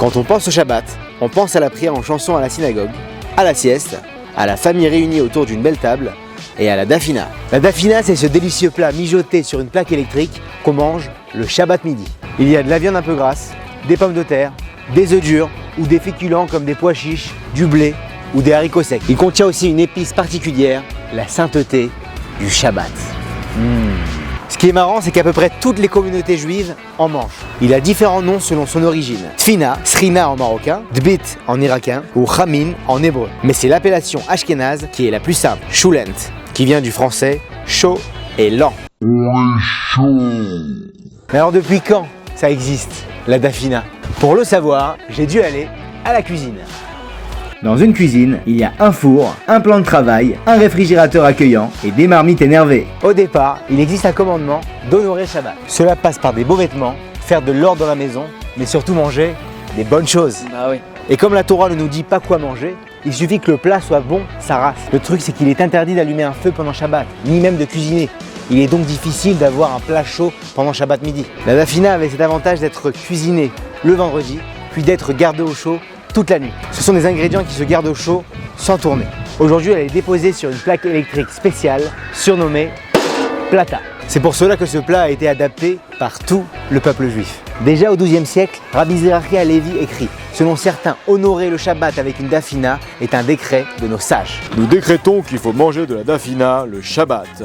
Quand on pense au Shabbat, on pense à la prière en chanson à la synagogue, à la sieste, à la famille réunie autour d'une belle table et à la dafina. La dafina, c'est ce délicieux plat mijoté sur une plaque électrique qu'on mange le Shabbat midi. Il y a de la viande un peu grasse, des pommes de terre, des œufs durs ou des féculents comme des pois chiches, du blé ou des haricots secs. Il contient aussi une épice particulière, la sainteté du Shabbat. Ce qui est marrant, c'est qu'à peu près toutes les communautés juives en mangent. Il a différents noms selon son origine. Tfina, Srina en marocain, Dbit en irakien ou Chamin en hébreu. Mais c'est l'appellation ashkénaze qui est la plus simple, Choulent, qui vient du français chaud et lent. Mais alors depuis quand ça existe, la dafina? Pour le savoir, j'ai dû aller à la cuisine. Dans une cuisine, il y a un four, un plan de travail, un réfrigérateur accueillant et des marmites énervées. Au départ, il existe un commandement d'honorer Shabbat. Cela passe par des beaux vêtements, faire de l'ordre dans la maison, mais surtout manger des bonnes choses. Bah oui. Et comme la Torah ne nous dit pas quoi manger, il suffit que le plat soit bon, sa race. Le truc, c'est qu'il est interdit d'allumer un feu pendant Shabbat, ni même de cuisiner. Il est donc difficile d'avoir un plat chaud pendant Shabbat midi. La dafina avait cet avantage d'être cuisinée le vendredi, puis d'être gardée au chaud toute la nuit. Ce sont des ingrédients qui se gardent au chaud sans tourner. Aujourd'hui, elle est déposée sur une plaque électrique spéciale surnommée plata. C'est pour cela que ce plat a été adapté par tout le peuple juif. Déjà au XIIe siècle, Rabbi Zerachia Halevi écrit « Selon certains, honorer le Shabbat avec une dafina est un décret de nos sages. Nous décrétons qu'il faut manger de la dafina le Shabbat. »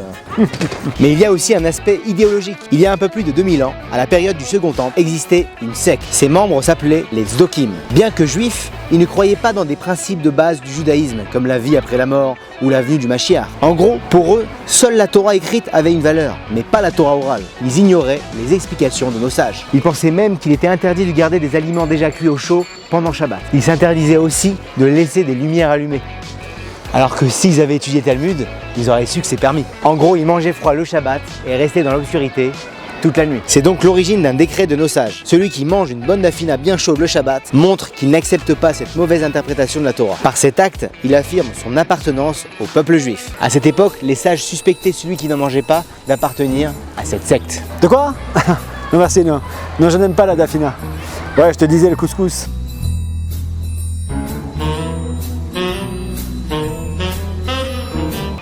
Mais il y a aussi un aspect idéologique. Il y a un peu plus de 2000 ans, à la période du Second Temple, existait une secte. Ses membres s'appelaient les Tzdokim. Bien que juifs, ils ne croyaient pas dans des principes de base du judaïsme, comme la vie après la mort ou la venue du Mashiach. En gros, pour eux, seule la Torah écrite avait une valeur, mais pas la Torah orale. Ils ignoraient les explications de nos sages. Ils pensaient même qu'il était interdit de garder des aliments déjà cuits au chaud pendant Shabbat. Ils s'interdisaient aussi de laisser des lumières allumées. Alors que s'ils avaient étudié Talmud, ils auraient su que c'est permis. En gros, ils mangeaient froid le Shabbat et restaient dans l'obscurité toute la nuit. C'est donc l'origine d'un décret de nos sages. Celui qui mange une bonne dafina bien chaude le Shabbat montre qu'il n'accepte pas cette mauvaise interprétation de la Torah. Par cet acte, il affirme son appartenance au peuple juif. À cette époque, les sages suspectaient celui qui n'en mangeait pas d'appartenir à cette secte. De quoi? Non merci, non. Non, je n'aime pas la dafina. Ouais, je te disais le couscous.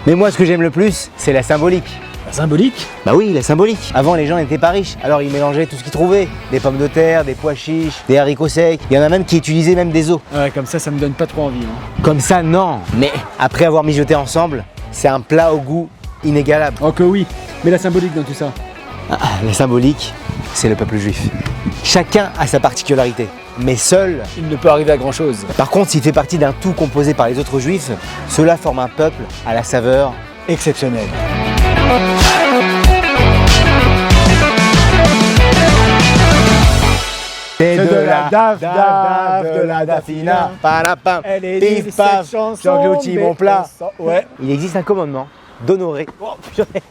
Mais moi, ce que j'aime le plus, c'est la symbolique. La symbolique? Bah oui, la symbolique. Avant, les gens n'étaient pas riches, alors ils mélangeaient tout ce qu'ils trouvaient. Des pommes de terre, des pois chiches, des haricots secs. Il y en a même qui utilisaient même des os. Ouais, comme ça me donne pas trop envie. Hein. Comme ça, non. Mais après avoir mijoté ensemble, c'est un plat au goût inégalable. Oh que oui, mais la symbolique dans tout ça. La symbolique, c'est le peuple juif. Chacun a sa particularité, mais seul. Il ne peut arriver à grand chose. Par contre, s'il fait partie d'un tout composé par les autres juifs, cela forme un peuple à la saveur Exceptionnelle. C'est de la de la dafina. Parapam, Elle est pif lisse, paf, cette chanson, j'engloutis mais mon plat. Ouais. Il existe un commandement d'honorer. Oh, purée.